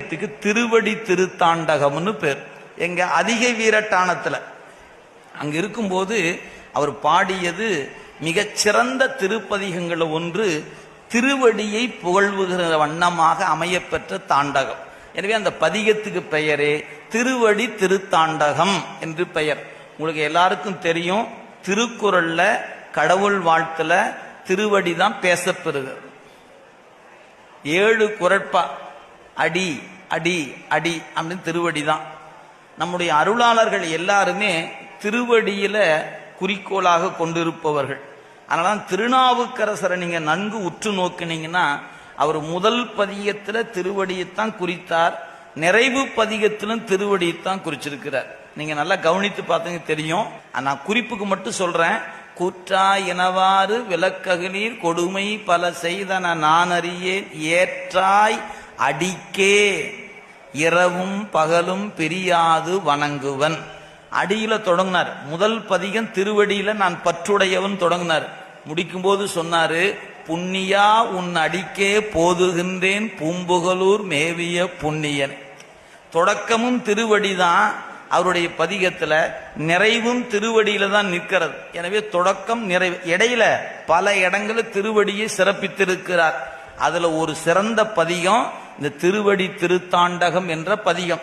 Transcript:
திருவடி திருத்தாண்டகம்னு பேர். எங்க அதிகை வீரட்டானத்துல அங்க இருக்கும்போது அவர் பாடியது மிகச்சிறந்த திருப்பதிகங்கள் ஒன்று திருவடியை புகழ்வுகிற வண்ணமாக அமையப்பெற்ற தாண்டகம். எனவே அந்த பதிகத்துக்கு பெயரே திருவடி திருத்தாண்டகம் என்று பெயர். உங்களுக்கு எல்லாருக்கும் தெரியும், திருக்குறள்ல கடவுள் வாழ்த்துல திருவடி தான் பேசப்பெறுகிறது. 7 குறட்பா அடி அடி அடி அப்படின்னு திருவடி தான். நம்முடைய அருளாளர்கள் எல்லாருமே திருவடியில குறிக்கோளாக கொண்டிருப்பவர்கள். அதனால திருநாவுக்கரசரை நீங்க நன்கு உற்று நோக்கினீங்கன்னா அவர் முதல் பதிகத்துல திருவடியைத்தான் குறித்தார், நிறைவு பதிகத்திலும் திருவடியைத்தான் குறிச்சிருக்கிறார். நீங்க நல்லா கவனித்து பார்த்தீங்க தெரியும். நான் குறிப்புக்கு மட்டும் சொல்றேன். கூற்றாய் எனவாறு விளக்ககிலீர் கொடுமை பல செய்தன நான் அறியேன் ஏற்றாய் அடிக்கே இரவும் பகலும் பிரியாது வணங்குவன். அடியில தொடங்கினார். முதல் பதிகம் திருவடியில நான் பற்றுடையவன் தொடங்கினார். முடிக்கும் போது சொன்னாரு, புண்ணியா உன் அடிக்கே போதுகின்றேன் பூம்புகலூர் மேவிய புண்ணியன். தொடக்கமும் திருவடிதான். அவருடைய பதிகத்துல நிறைவும் திருவடியில தான் நிற்கிறது. எனவே தொடக்கம் நிறைவு, இடையில பல இடங்களில் திருவடியை சிறப்பித்திருக்கிறார். அதுல ஒரு சிறந்த பதிகம் இந்த திருவடி திருத்தாண்டகம் என்ற பதிகம்.